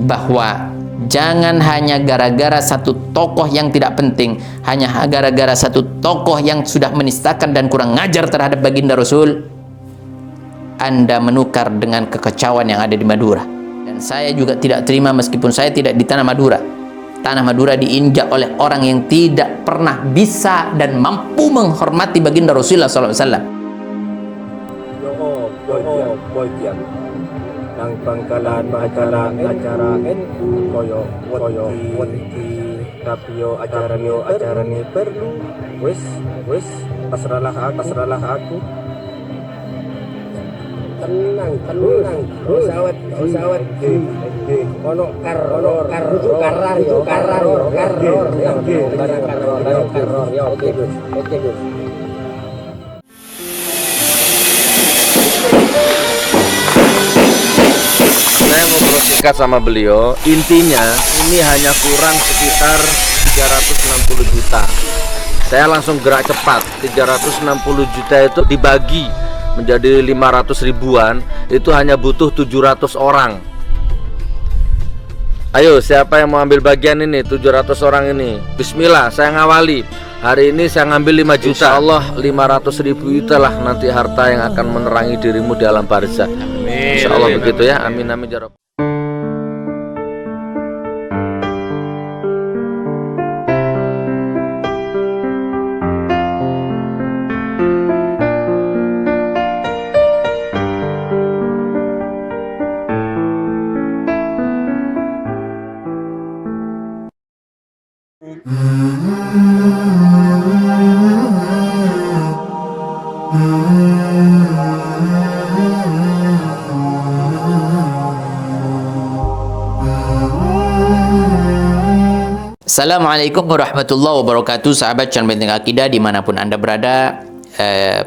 bahwa jangan hanya gara-gara satu tokoh yang tidak penting, hanya gara-gara satu tokoh yang sudah menistakan dan kurang ngajar terhadap baginda Rasul, Anda menukar dengan kekacauan yang ada di Madura. Dan saya juga tidak terima meskipun saya tidak di tanah Madura. Tanah Madura diinjak oleh orang yang tidak pernah bisa dan mampu menghormati baginda Rasulullah SAW. Nang pangkalan acara koyo wati rapio acara ni perlu wis pasralah aku tenang usawat ono kar itu karar yo oke Gus. Saya ngobrol singkat sama beliau, intinya ini hanya kurang sekitar 360 juta. Saya langsung gerak cepat, 360 juta itu dibagi menjadi 500 ribuan, itu hanya butuh 700 orang. Ayo, siapa yang mau ambil bagian ini, 700 orang ini? Bismillah, saya ngawali. Hari ini saya ngambil 5 juta. Insya Allah 500 ribu itulah nanti harta yang akan menerangi dirimu di alam barzah. Insya Allah begitu ya. Amin amin ya Rabb. Assalamualaikum warahmatullahi wabarakatuh, sahabat channel Benteng Akidah dimanapun Anda berada.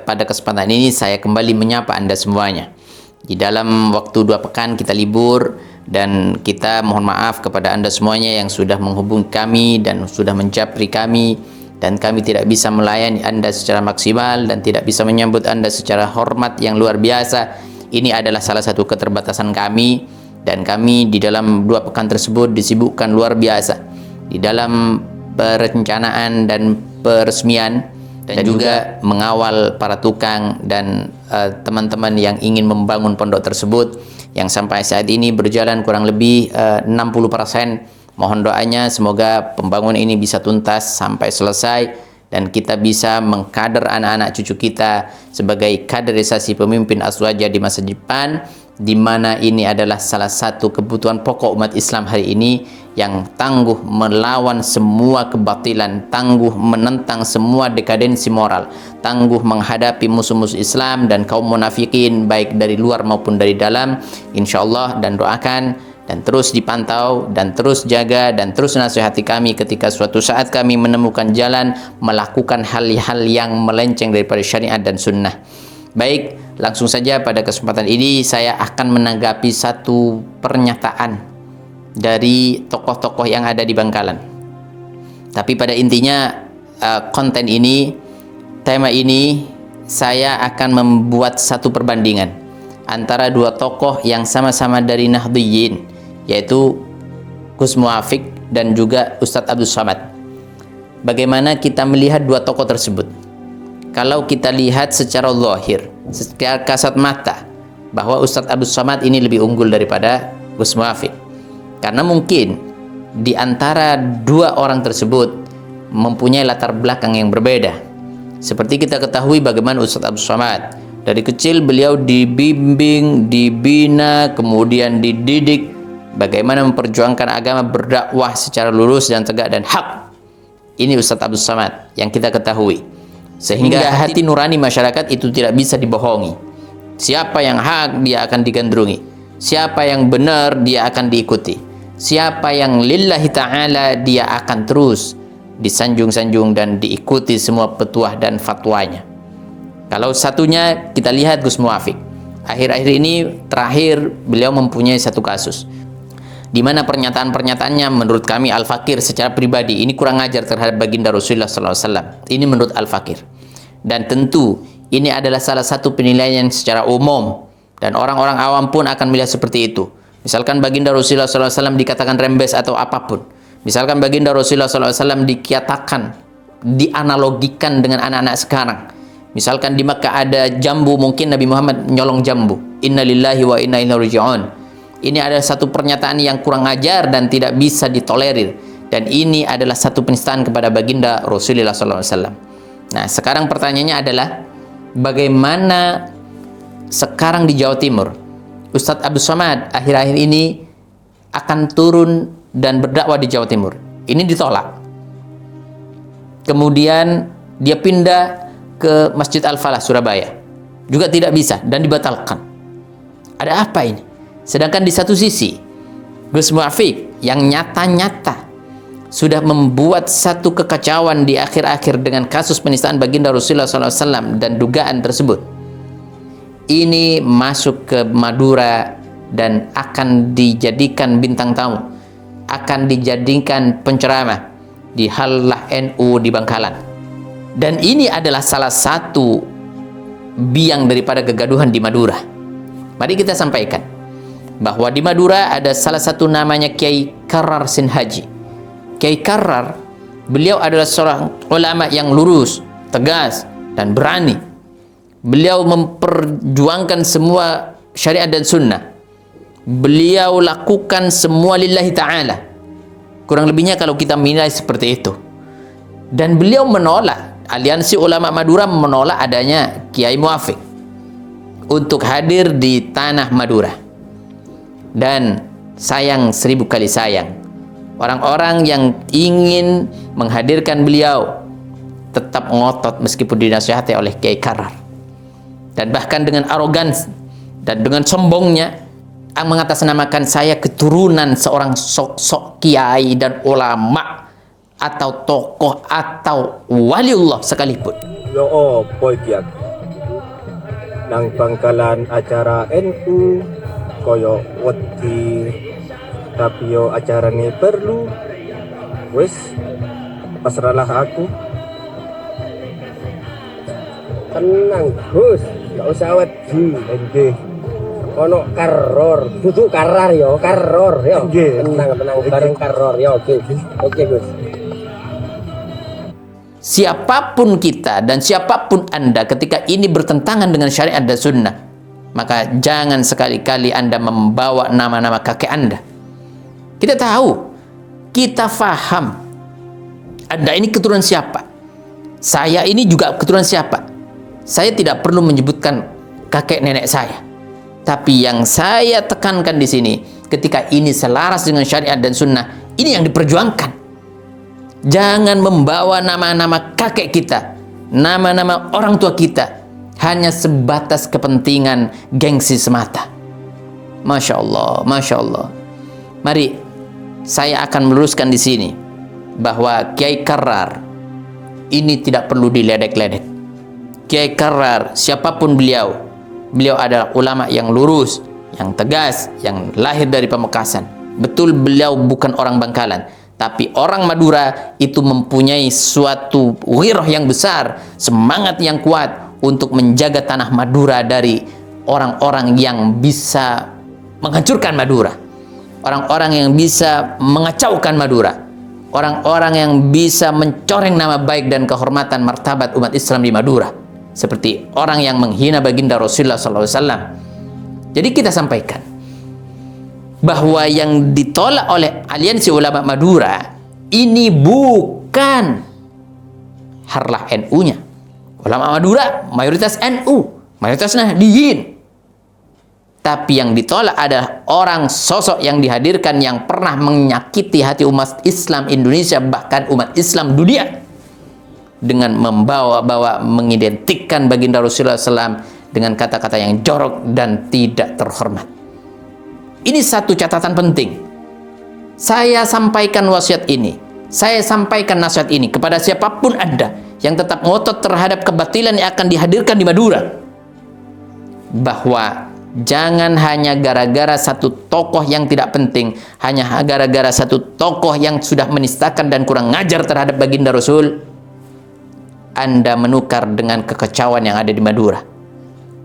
Pada kesempatan ini saya kembali menyapa Anda semuanya. Di dalam waktu 2 pekan kita libur, dan kita mohon maaf kepada Anda semuanya yang sudah menghubungi kami dan sudah menjapri kami, dan kami tidak bisa melayani Anda secara maksimal dan tidak bisa menyambut Anda secara hormat yang luar biasa. Ini adalah salah satu keterbatasan kami, dan kami di dalam 2 pekan tersebut disibukkan luar biasa di dalam perencanaan dan peresmian, dan juga mengawal para tukang dan teman-teman yang ingin membangun pondok tersebut, yang sampai saat ini berjalan kurang lebih 60%. Mohon doanya semoga pembangunan ini bisa tuntas sampai selesai dan kita bisa mengkader anak-anak cucu kita sebagai kaderisasi pemimpin aswaja di masa depan, di mana ini adalah salah satu kebutuhan pokok umat Islam hari ini, yang tangguh melawan semua kebatilan, tangguh menentang semua dekadensi moral, tangguh menghadapi musuh-musuh Islam dan kaum munafikin baik dari luar maupun dari dalam, insyaallah. Dan doakan dan terus dipantau dan terus jaga dan terus nasihati kami ketika suatu saat kami menemukan jalan melakukan hal-hal yang melenceng daripada syariat dan sunnah. Baik, langsung saja pada kesempatan ini saya akan menanggapi satu pernyataan dari tokoh-tokoh yang ada di Bangkalan. Tapi pada intinya konten ini, tema ini, saya akan membuat satu perbandingan antara 2 tokoh yang sama-sama dari Nahdliyin, yaitu Gus Muafiq dan juga Ustadz Abdul Somad. Bagaimana kita melihat 2 tokoh tersebut? Kalau kita lihat secara zahir, secara kasat mata, bahwa Ustadz Abdul Somad ini lebih unggul daripada Gus Muafiq. Karena mungkin di antara 2 orang tersebut mempunyai latar belakang yang berbeda. Seperti kita ketahui bagaimana Ustadz Abdul Somad, dari kecil beliau dibimbing, dibina, kemudian dididik bagaimana memperjuangkan agama, berdakwah secara lurus dan tegak dan hak. Ini Ustadz Abdul Somad yang kita ketahui. Sehingga hati nurani masyarakat itu tidak bisa dibohongi. Siapa yang hak, dia akan digandrungi. Siapa yang benar, dia akan diikuti. Siapa yang lillahi ta'ala, dia akan terus disanjung-sanjung dan diikuti semua petuah dan fatwanya. Kalau satunya kita lihat Gus Muafiq. Akhir-akhir ini terakhir beliau mempunyai satu kasus, di mana pernyataan-pernyataannya menurut kami Al-Fakir secara pribadi ini kurang ajar terhadap baginda Rasulullah SAW. Ini menurut Al-Fakir. Dan tentu ini adalah salah satu penilaian secara umum, dan orang-orang awam pun akan melihat seperti itu. Misalkan baginda Rasulullah SAW dikatakan rembes atau apapun. Misalkan baginda Rasulullah SAW dikatakan, dianalogikan dengan anak-anak sekarang. Misalkan di Makkah ada jambu, mungkin Nabi Muhammad nyolong jambu. Inna lillahi wa inna ilaihi raji'un. Ini adalah satu pernyataan yang kurang ajar dan tidak bisa ditolerir. Dan ini adalah satu penistaan kepada baginda Rasulullah SAW. Nah, sekarang pertanyaannya adalah, bagaimana sekarang di Jawa Timur Ustadz Abdul Somad akhir-akhir ini akan turun dan berdakwah di Jawa Timur? Ini ditolak. Kemudian dia pindah ke Masjid Al-Falah Surabaya, juga tidak bisa dan dibatalkan. Ada apa ini? Sedangkan di satu sisi Gus Muafiq yang nyata-nyata sudah membuat satu kekacauan di akhir-akhir dengan kasus penistaan baginda Rasulullah SAW dan dugaan tersebut. Ini masuk ke Madura dan akan dijadikan bintang tamu, akan dijadikan penceramah di Hallah NU di Bangkalan. Dan ini adalah salah satu biang daripada kegaduhan di Madura. Mari kita sampaikan bahwa di Madura ada salah satu namanya Kiai Karar Sinhaji. Kiai Karar, beliau adalah seorang ulama yang lurus, tegas, dan berani. Beliau memperjuangkan semua syariat dan sunnah. Beliau lakukan semua lillahi ta'ala. Kurang lebihnya kalau kita menilai seperti itu. Dan beliau menolak, Aliansi Ulama Madura menolak adanya Kiai Muafiq untuk hadir di tanah Madura. Dan sayang, 1000 kali sayang, orang-orang yang ingin menghadirkan beliau tetap ngotot meskipun dinasihati oleh Kiai Karar. Dan bahkan dengan arogansi dan dengan sombongnya mengatasnamakan saya keturunan seorang sok kiai dan ulama atau tokoh atau waliullah sekalipun. Yo boy kiak. Nang Bangkalan acara NU koyo wedi, tapi yo acara ini perlu. Wes pasrahlah aku. Tenang Gus, gak usah wedi. Nggih. Ono karor, duduk karar yo, karor yo. Tenang bareng karor yo. Oke Gus. Siapapun kita dan siapapun Anda ketika ini bertentangan dengan syariat dan sunnah, maka jangan sekali-kali Anda membawa nama-nama kakek Anda. Kita tahu, kita faham Anda ini keturunan siapa, saya ini juga keturunan siapa. Saya tidak perlu menyebutkan kakek nenek saya, tapi yang saya tekankan di sini, ketika ini selaras dengan syariat dan sunnah, ini yang diperjuangkan. Jangan membawa nama-nama kakek kita, nama-nama orang tua kita, hanya sebatas kepentingan gengsi semata. Masya Allah, Masya Allah. Mari, saya akan meluruskan di sini bahwa Kiai Karar ini tidak perlu diledek-ledek. Kiai Karar, siapapun beliau, beliau adalah ulama yang lurus, yang tegas, yang lahir dari Pamekasan. Betul beliau bukan orang Bangkalan, tapi orang Madura itu mempunyai suatu ghirah yang besar, semangat yang kuat untuk menjaga tanah Madura dari orang-orang yang bisa menghancurkan Madura, orang-orang yang bisa mengacaukan Madura, orang-orang yang bisa mencoreng nama baik dan kehormatan martabat umat Islam di Madura, seperti orang yang menghina baginda Rasulullah SAW. Jadi kita sampaikan bahwa yang ditolak oleh Aliansi Ulama Madura ini bukan harlah NU-nya. Ulama Madura mayoritas NU, mayoritas Nahdliyin. Tapi yang ditolak adalah orang sosok yang dihadirkan yang pernah menyakiti hati umat Islam Indonesia, bahkan umat Islam dunia, dengan membawa-bawa mengidentikan baginda Rasulullah SAW dengan kata-kata yang jorok dan tidak terhormat. Ini satu catatan penting. Saya sampaikan wasiat ini, saya sampaikan nasihat ini kepada siapapun Anda yang tetap ngotot terhadap kebatilan yang akan dihadirkan di Madura, bahwa jangan hanya gara-gara satu tokoh yang tidak penting, hanya gara-gara satu tokoh yang sudah menistakan dan kurang ngajar terhadap baginda Rasul, Anda menukar dengan kekacauan yang ada di Madura.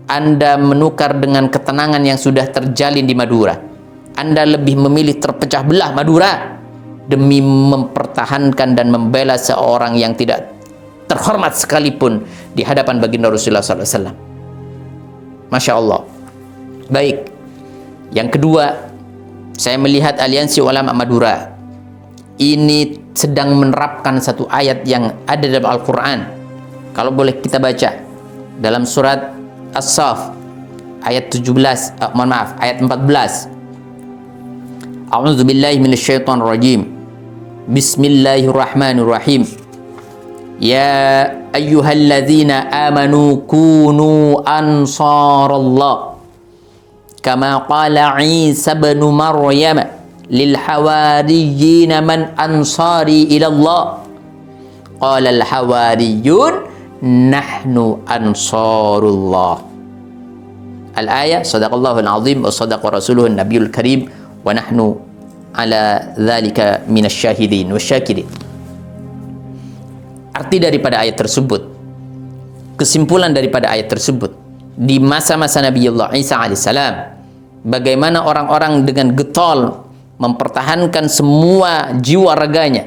Anda menukar dengan ketenangan yang sudah terjalin di Madura. Anda lebih memilih terpecah belah Madura demi mempertahankan dan membela seorang yang tidak terhormat sekalipun di hadapan baginda Rasulullah SAW. Masya Allah. Baik. Yang kedua, saya melihat aliansi ulama Madura ini sedang menerapkan satu ayat yang ada dalam Al-Quran. Kalau boleh kita baca dalam surat As-Saff ayat 17, ayat 14. A'udzu billahi minasyaitonir rajim. Bismillahirrahmanirrahim. Ya ayyuhalladzina amanu kunu ansarallah kama qala Isa ibn Maryam lil hawariyyin man ansari ila Allah qala al hawariyun nahnu ansarullah. Al-ayah sadaqallahu al-azim wa sadaqa rasuluhu an-nabiyul karim wa nahnu ala dzalika minasyahidin wasyakirin. Arti daripada ayat tersebut, kesimpulan daripada ayat tersebut, di masa-masa Nabiullah Isa alaihissalam, bagaimana orang-orang dengan getol mempertahankan semua jiwa raganya,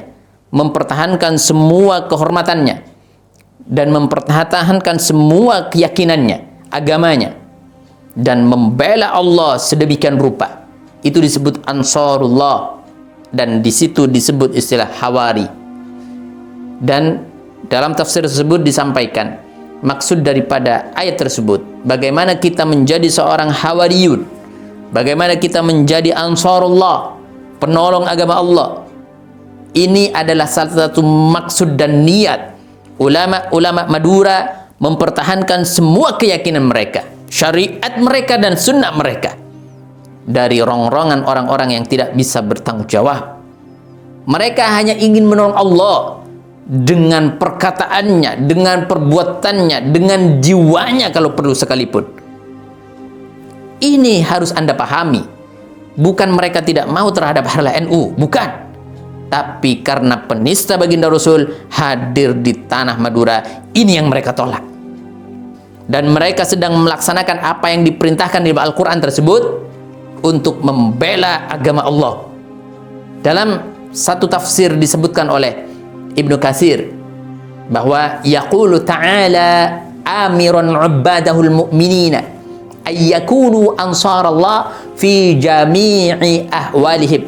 mempertahankan semua kehormatannya, dan mempertahankan semua keyakinannya, agamanya, dan membela Allah sedemikian rupa. Itu disebut Ansarullah, dan di situ disebut istilah Hawari. Dan dalam tafsir tersebut disampaikan maksud daripada ayat tersebut, bagaimana kita menjadi seorang Hawariyun, bagaimana kita menjadi Ansarullah, penolong agama Allah. Ini adalah salah satu maksud dan niat ulama-ulama Madura mempertahankan semua keyakinan mereka, syariat mereka dan sunnah mereka dari rongrongan orang-orang yang tidak bisa bertanggung jawab. Mereka hanya ingin menolong Allah dengan perkataannya, dengan perbuatannya, dengan jiwanya kalau perlu sekalipun. Ini harus Anda pahami. Bukan mereka tidak mau terhadap hal NU, bukan. Tapi karena penista baginda Rasul hadir di tanah Madura, ini yang mereka tolak. Dan mereka sedang melaksanakan apa yang diperintahkan di Al-Quran tersebut untuk membela agama Allah. Dalam satu tafsir disebutkan oleh Ibnu Katsir bahwa yaqulu ta'ala amiran ubadahul mu'minina ay yakunu ansarallah fi jami'i ahwalihim.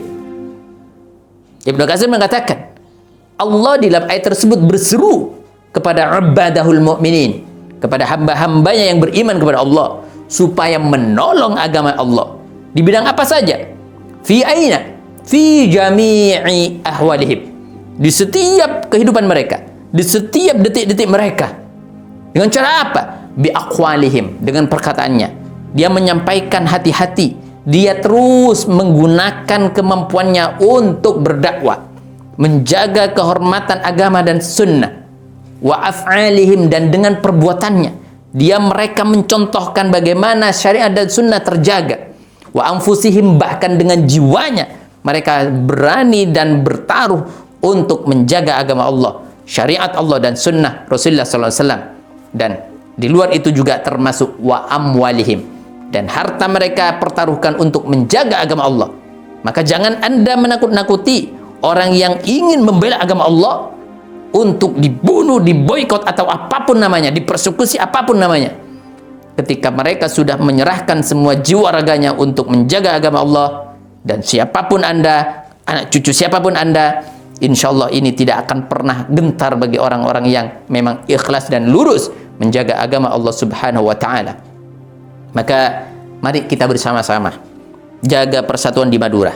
Ibnu Katsir mengatakan Allah di dalam ayat tersebut berseru kepada ubadahul mu'minin, kepada hamba-hambanya yang beriman kepada Allah, supaya menolong agama Allah di bidang apa saja. Fi aina? Fi jami'i ahwalihim. Di setiap kehidupan mereka, di setiap detik-detik mereka. Dengan cara apa? Bi aqwalihim, dengan perkataannya. Dia menyampaikan hati-hati. Dia terus menggunakan kemampuannya untuk berdakwah, menjaga kehormatan agama dan sunnah. Wa af'alihim, dan dengan perbuatannya dia mereka mencontohkan bagaimana syariat dan sunnah terjaga. Wa anfusihim, bahkan dengan jiwanya mereka berani dan bertaruh untuk menjaga agama Allah, syariat Allah dan sunnah Rasulullah SAW. Dan di luar itu juga termasuk wa amwalihim, dan harta mereka pertaruhkan untuk menjaga agama Allah. Maka jangan Anda menakut-nakuti orang yang ingin membela agama Allah untuk dibunuh, diboikot atau apapun namanya, dipersekusi apapun namanya. Ketika mereka sudah menyerahkan semua jiwa raganya untuk menjaga agama Allah, dan siapapun Anda, anak cucu siapapun Anda, insya Allah ini tidak akan pernah gentar bagi orang-orang yang memang ikhlas dan lurus menjaga agama Allah Subhanahu wa Ta'ala. Maka mari kita bersama-sama jaga persatuan di Madura.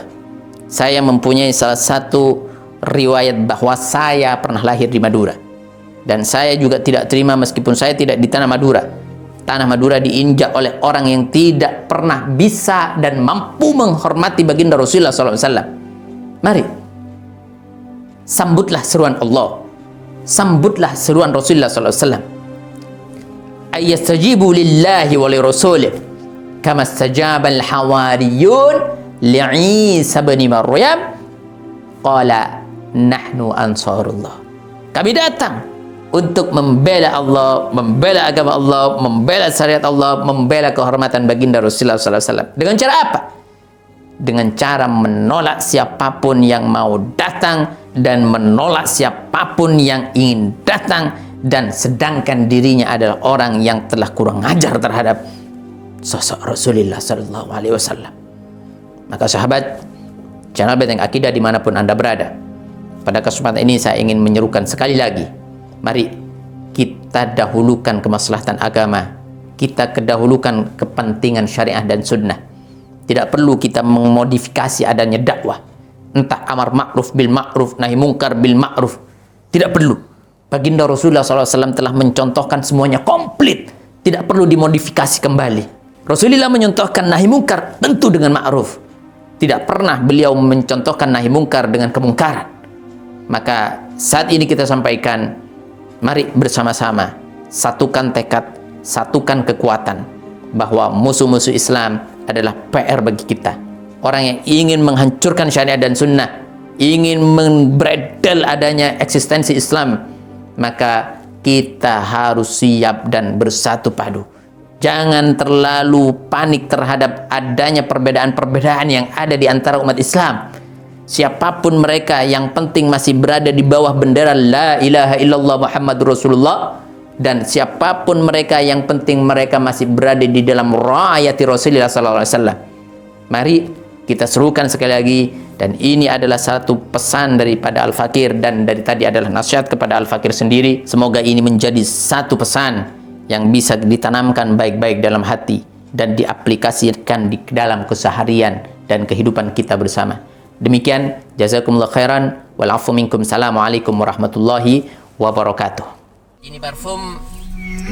Saya mempunyai salah satu riwayat bahwa saya pernah lahir di Madura, dan saya juga tidak terima meskipun saya tidak di tanah Madura. Tanah Madura diinjak oleh orang yang tidak pernah bisa dan mampu menghormati baginda Rasulullah SAW. Mari sambutlah seruan Allah, sambutlah seruan Rasulullah SAW. Ayastajibu lillahi wa li rasulih kama istajaba al-hawariyun li Isa bin Maryam qala nahnu ansarullah. Kami datang untuk membela Allah, membela agama Allah, membela syariat Allah, membela kehormatan baginda Rasulullah SAW. Dengan cara apa? dengan cara menolak siapapun yang mau datang dan menolak siapapun yang ingin datang, dan sedangkan dirinya adalah orang yang telah kurang ajar terhadap sosok Rasulullah Sallallahu Alaihi Wasallam. Maka sahabat channel Benteng Akidah dimanapun Anda berada, pada kesempatan ini saya ingin menyerukan sekali lagi, mari kita dahulukan kemaslahatan agama, kita kedahulukan kepentingan syariah dan sunnah. Tidak perlu kita memodifikasi adanya dakwah, entah amar ma'ruf bil ma'ruf, nahi mungkar bil ma'ruf. Tidak perlu. Baginda Rasulullah SAW telah mencontohkan semuanya komplit, tidak perlu dimodifikasi kembali. Rasulullah mencontohkan nahi mungkar tentu dengan ma'ruf. Tidak pernah beliau mencontohkan nahi mungkar dengan kemungkaran. Maka saat ini kita sampaikan, mari bersama-sama satukan tekad, satukan kekuatan, bahwa musuh-musuh Islam adalah PR bagi kita. Orang yang ingin menghancurkan syariat dan sunnah, ingin membredel adanya eksistensi Islam, maka kita harus siap dan bersatu padu. Jangan terlalu panik terhadap adanya perbedaan-perbedaan yang ada di antara umat Islam. Siapapun mereka, yang penting masih berada di bawah bendera La ilaha illallah Muhammadur Rasulullah. Dan siapapun mereka, yang penting mereka masih berada di dalam ra'ayati Rasulullah SAW. Mari kita serukan sekali lagi, dan ini adalah satu pesan daripada Al-Fakir, dan dari tadi adalah nasihat kepada Al-Fakir sendiri. Semoga ini menjadi satu pesan yang bisa ditanamkan baik-baik dalam hati dan diaplikasikan di dalam keseharian dan kehidupan kita bersama. Demikian, jazakumullah khairan, wal afu minkum, assalamualaikum warahmatullahi wabarakatuh. Ini parfum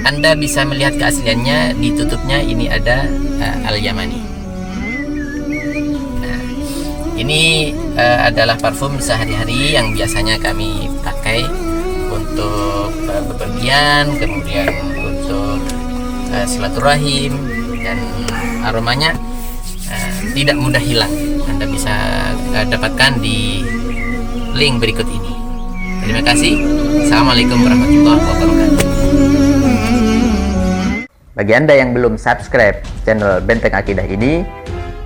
Anda bisa melihat keasliannya di tutupnya, ini ada Al-Yamani. Nah, ini adalah parfum sehari-hari yang biasanya kami pakai untuk bepergian, kemudian untuk silaturahim, dan aromanya tidak mudah hilang. Anda bisa dapatkan di link berikut ini. Terima kasih. Assalamualaikum warahmatullahi wabarakatuh. Bagi Anda yang belum subscribe channel Benteng Akidah ini,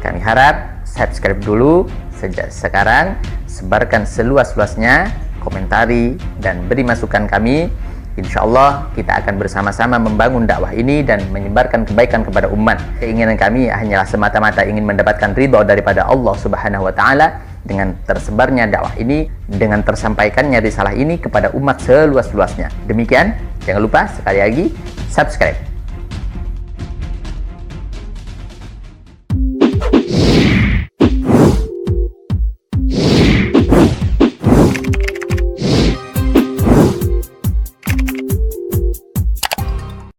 kami harap subscribe dulu sejak sekarang. Sebarkan seluas-luasnya, komentari, dan beri masukan kami. Insya Allah kita akan bersama-sama membangun dakwah ini dan menyebarkan kebaikan kepada umat. Keinginan kami hanyalah semata-mata ingin mendapatkan ridho daripada Allah Subhanahu wa Ta'ala dengan tersebarnya dakwah ini, dengan tersampaikannya risalah ini kepada umat seluas-luasnya. Demikian, jangan lupa sekali lagi subscribe.